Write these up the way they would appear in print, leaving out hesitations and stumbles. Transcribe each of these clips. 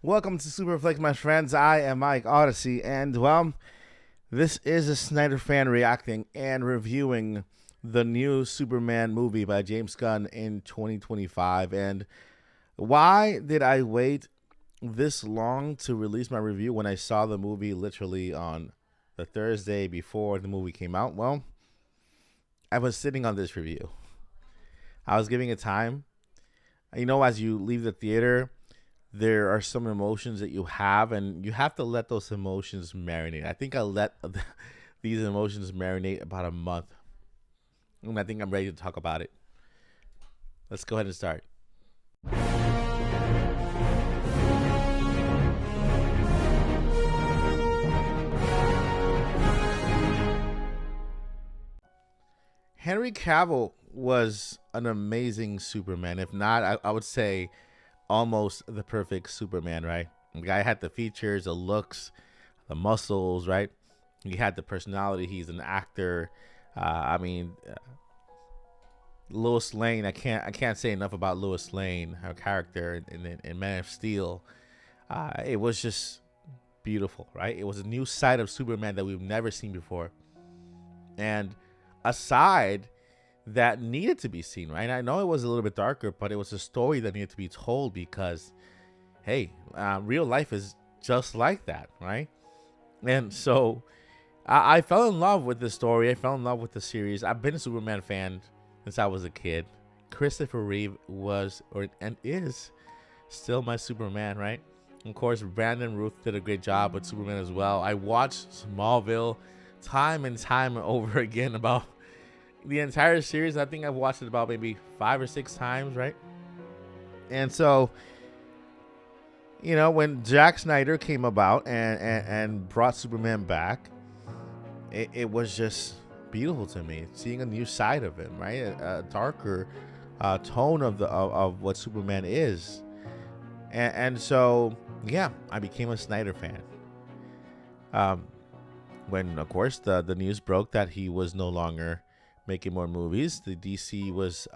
Welcome to Superflex, my friends. I am Mike Odyssey, and well, this is a Snyder fan reacting and reviewing the new Superman movie by James Gunn in 2025. And why did I wait this long to release my review when I saw the movie literally on the Thursday before the movie came out? Well, I was sitting on this review. I was giving it time. As you leave the theater, there are some emotions that you have, and you have to let those emotions marinate. I think I let these emotions marinate about a month, and I think I'm ready to talk about it. Let's go ahead and start. Henry Cavill was an amazing Superman. If not, I would say almost the perfect Superman, right? The guy had the features, the looks, the muscles, right? He had the personality. He's an actor. Lois Lane. I can't say enough about Lois Lane, her character in Man of Steel. It was just beautiful, right? It was a new side of Superman that we've never seen before, and a side that needed to be seen, right? I know it was a little bit darker, but it was a story that needed to be told because, hey, real life is just like that, right? And so I fell in love with the story. I fell in love with the series. I've been a Superman fan since I was a kid. Christopher Reeve was and is still my Superman, right? Of course, Brandon Ruth did a great job with Superman as well. I watched Smallville time and time over again about the entire series. I think I've watched it about maybe 5 or 6 times, right? And so, when Jack Snyder came about and brought Superman back, it was just beautiful to me, seeing a new side of him, right? A darker tone of what Superman is. And so, yeah, I became a Snyder fan. When, of course, the news broke that he was no longer making more movies, the DC was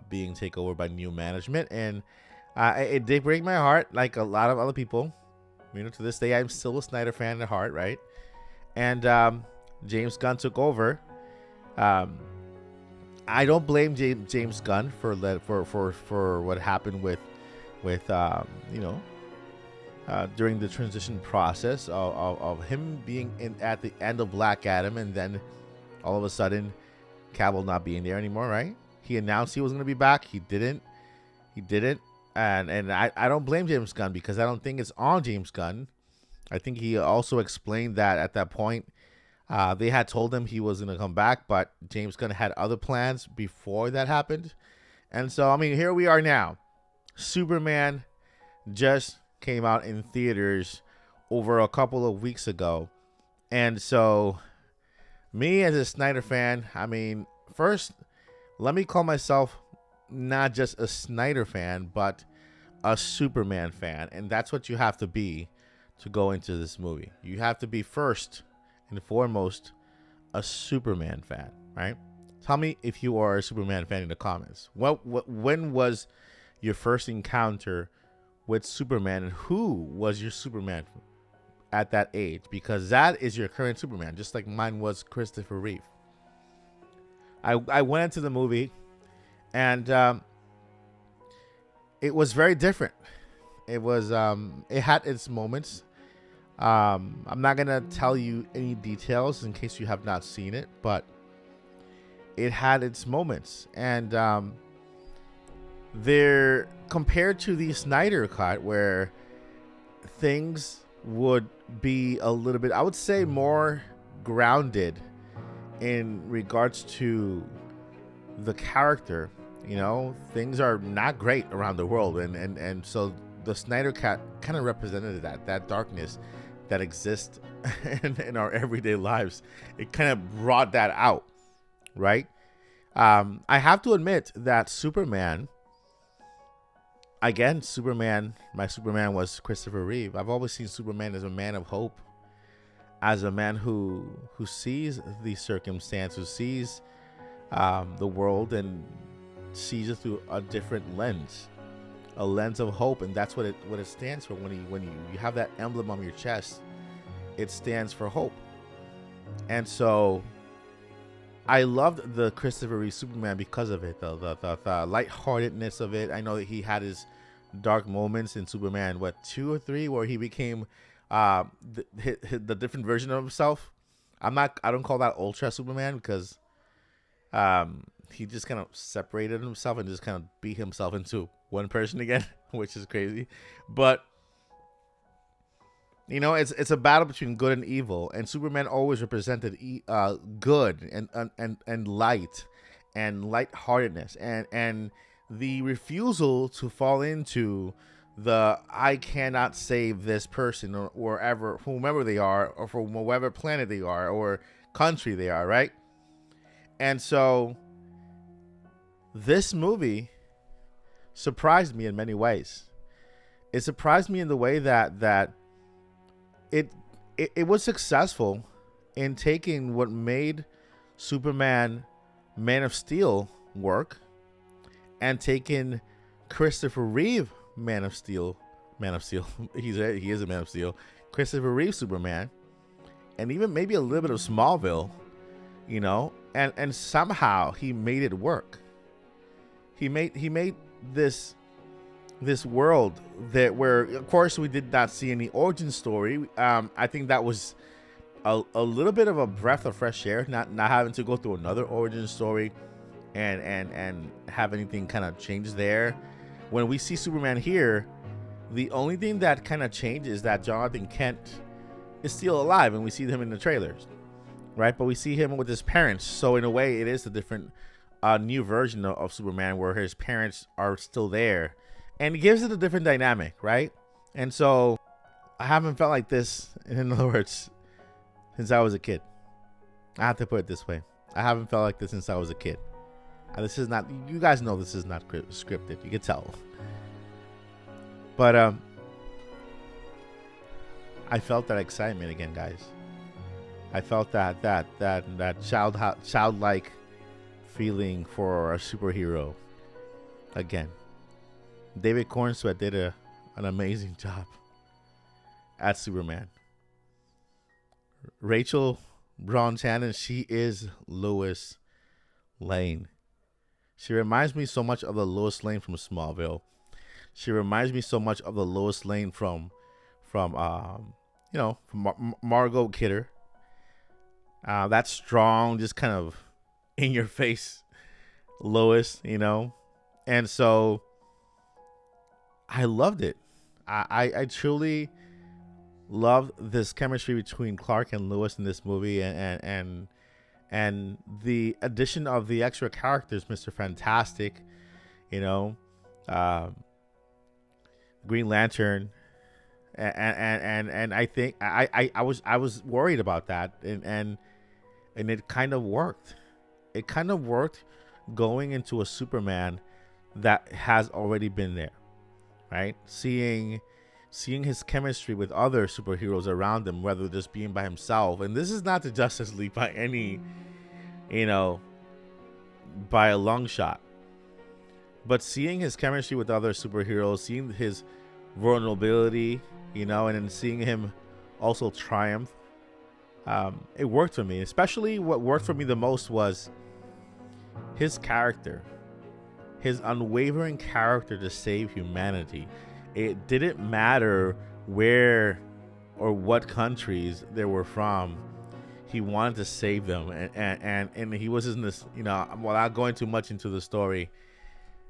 being taken over by new management, and it did break my heart, like a lot of other people. To this day, I'm still a Snyder fan at heart, right? And James Gunn took over. I don't blame James Gunn for what happened with during the transition process of him being at the end of Black Adam, and then all of a sudden Cavill not being there anymore, right? He announced he was going to be back. He didn't. And I don't blame James Gunn, because I don't think it's on James Gunn. I think he also explained that at that point they had told him he was going to come back, but James Gunn had other plans before that happened. And so, here we are now. Superman just came out in theaters over a couple of weeks ago. And so, me as a Snyder fan, first, let me call myself not just a Snyder fan, but a Superman fan. And that's what you have to be to go into this movie. You have to be first and foremost a Superman fan, right? Tell me if you are a Superman fan in the comments. When was your first encounter with Superman, and who was your Superman at that age? Because that is your current Superman, just like mine was Christopher Reeve. I went into the movie, and it was very different. It had its moments. I'm not gonna tell you any details in case you have not seen it, but it had its moments, and they're compared to the Snyder cut, where things would be a little bit, I would say, more grounded in regards to the character. Things are not great around the world, and so the Snyder cut kind of represented that darkness that exists in our everyday lives. It kind of brought that out, right? I have to admit that Superman, my Superman was Christopher Reeve. I've always seen Superman as a man of hope, as a man who sees the circumstance, who sees the world and sees it through a different lens. a lens of hope, and that's what it stands for. When you have that emblem on your chest, it stands for hope. And so I loved the Christopher Reeve Superman because of it, the lightheartedness of it. I know that he had his dark moments in Superman, what, 2 or 3, where he became the different version of himself. I don't call that Ultra Superman because he just kind of separated himself and just kind of beat himself into one person again, which is crazy. But it's a battle between good and evil, and Superman always represented good and light and lightheartedness, and the refusal to fall into the I cannot save this person or ever whomever they are, or from whatever planet they are or country they are, right? And so this movie surprised me in many ways. It surprised me in the way that it was successful in taking what made Superman Man of Steel work and taking Christopher Reeve he is a Man of Steel, Christopher Reeve Superman, and even maybe a little bit of Smallville, and somehow he made it work. He made this world that where, of course, we did not see any origin story. I think that was a little bit of a breath of fresh air, not having to go through another origin story and have anything kind of change there. When we see Superman here, the only thing that kind of changes is that Jonathan Kent is still alive, and we see him in the trailers, right? But we see him with his parents, so in a way, it is a different, new version of Superman where his parents are still there, and it gives it a different dynamic, right? And so I haven't felt like this, in other words, since I was a kid. I have to put it this way: I haven't felt like this since I was a kid. This is not, you guys know this is not scripted. You can tell. But I felt that excitement again, guys. I felt that childlike feeling for a superhero again. David Cornsweet did an amazing job as Superman. Rachel Brosnahan, she is Lois Lane. She reminds me so much of the Lois Lane from Smallville. She reminds me so much of the Lois Lane from Margot Kidder. That strong, just kind of in your face Lois, and so I loved it. I truly loved this chemistry between Clark and Lois in this movie, and the addition of the extra characters, Mr. Fantastic, Green Lantern, and I think I was worried about that, and it kind of worked. It kind of worked going into a Superman that has already been there, right? Seeing his chemistry with other superheroes around him, whether just being by himself. And this is not the Justice League by any, by a long shot. But seeing his chemistry with other superheroes, seeing his vulnerability, and then seeing him also triumph, it worked for me. Especially what worked for me the most was his character, his unwavering character to save humanity. It didn't matter where or what countries they were from. He wanted to save them, and he was in this, without going too much into the story,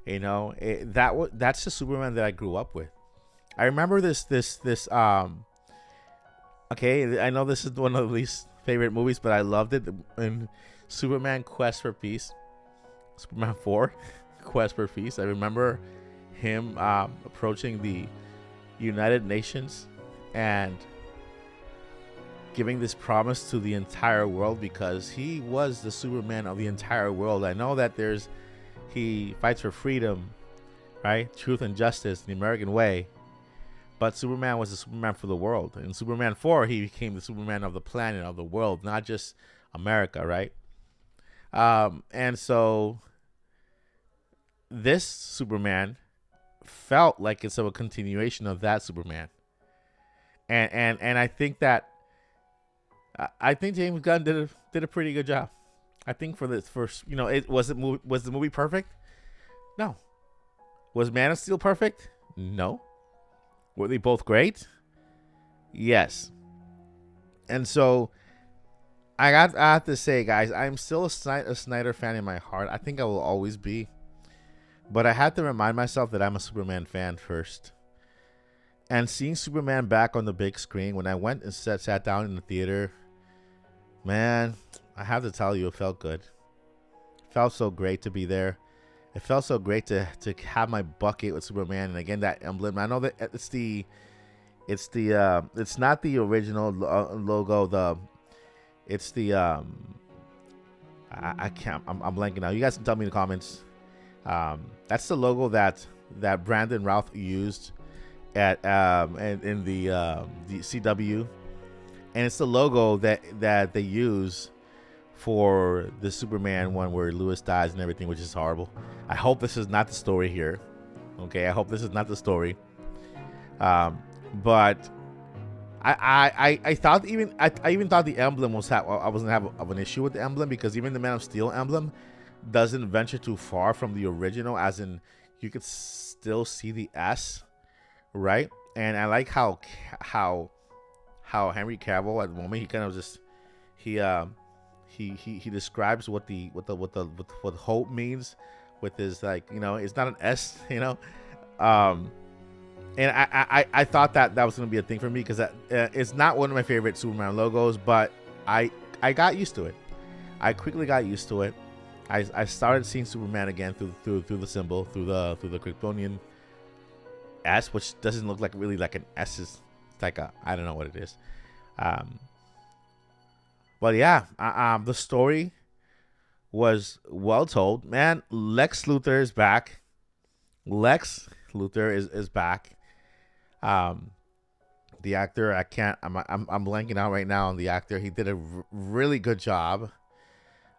that's the Superman that I grew up with. I remember this. Okay, I know this is one of the least favorite movies, but I loved it. In Superman Quest for Peace, Superman 4, Quest for Peace. I remember him approaching the United Nations and giving this promise to the entire world, because he was the Superman of the entire world. I know that he fights for freedom, right? Truth and justice, the American way. But Superman was the Superman for the world. In Superman 4, he became the Superman of the planet, of the world, not just America, right? And so this Superman felt like it's a continuation of that Superman. And I think that I think James Gunn did a pretty good job. I think for this first, was the movie perfect? No. Was Man of Steel perfect? No. Were they both great? Yes. And so I have to say, guys, I'm still a Snyder fan in my heart. I think I will always be. But I had to remind myself that I'm a Superman fan first. And seeing Superman back on the big screen, when I went and sat down in the theater, man, I have to tell you, it felt good. It felt so great to be there. It felt so great to have my bucket with Superman, and again that emblem. I know that it's not the original logo. It's the I can't. I'm blanking out. You guys can tell me in the comments. That's the logo that Brandon Routh used at in the CW, and it's the logo that they use for the Superman one where Lewis dies and everything, which is horrible. I hope this is not the story here. Okay, I hope this is not the story. But I thought I even thought the emblem I wasn't have an issue with the emblem, because even the Man of Steel emblem doesn't venture too far from the original, as in you could still see the S, right? And I like how Henry Cavill at the moment, he kind of just he describes what hope means with his, like, it's not an S, and I thought that was going to be a thing for me, because it's not one of my favorite Superman logos, but I got used to it. I quickly got used to it. I started seeing Superman again through the symbol, through the Kryptonian S, which doesn't look like really like an S. It's like I don't know what it is. But yeah, the story was well told. Man, Lex Luthor is back. Lex Luthor is back. The actor, I'm blanking out right now on the actor. He did a really good job.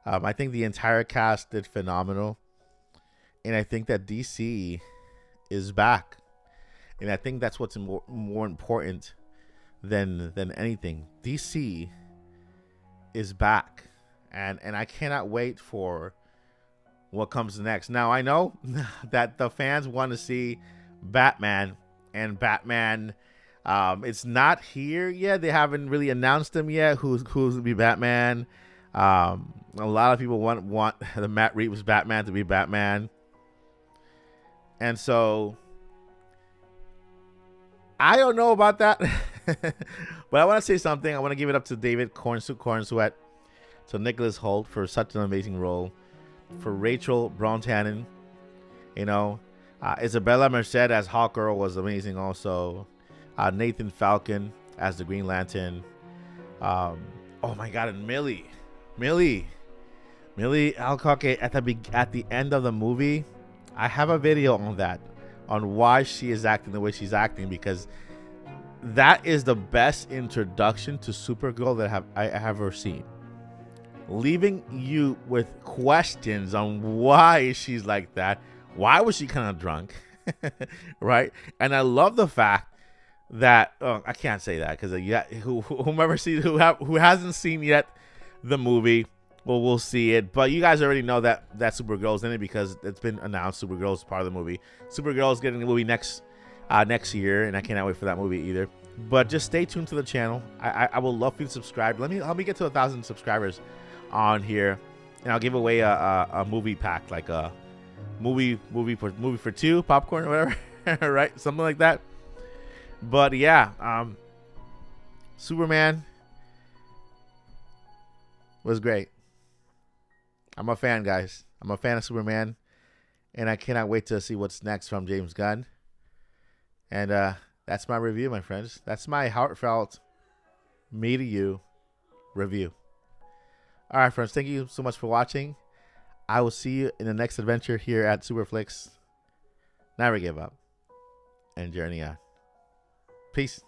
I think the entire cast did phenomenal, and I think that DC is back, and I think that's what's more important than anything. DC is back, and I cannot wait for what comes next. Now, I know that the fans want to see Batman, and Batman, it's not here yet. They haven't really announced him yet. Who's to be Batman? A lot of people want the Matt Reeves Batman to be Batman, and so I don't know about that. But I want to say something. I want to give it up to David Cornsweet, to Nicholas Hoult for such an amazing role, for Rachel Brosnahan, Isabella Merced as Hawkgirl was amazing also. Nathan Falcon as the Green Lantern. Oh my God, and Millie Alcock at the end of the movie. I have a video on that, on why she is acting the way she's acting, because that is the best introduction to Supergirl that I have ever seen. Leaving you with questions on why she's like that. Why was she kind of drunk? Right? And I love the fact that I can't say that, because who hasn't seen yet the movie, well, we'll see it. But you guys already know that Supergirl's in it, because it's been announced. Supergirl's part of the movie. Supergirl's getting the movie next year, and I cannot wait for that movie either. But just stay tuned to the channel. I will love for you to subscribe. Help me get to 1,000 subscribers on here, and I'll give away a movie pack, like a movie for two, popcorn or whatever. Right, something like that. But yeah, Superman was great. I'm a fan, guys. I'm a fan of Superman, and I cannot wait to see what's next from James Gunn. And that's my review, my friends. That's my heartfelt, me to you review. All right, friends. Thank you so much for watching. I will see you in the next adventure here at Superflix. Never give up and journey on. Peace.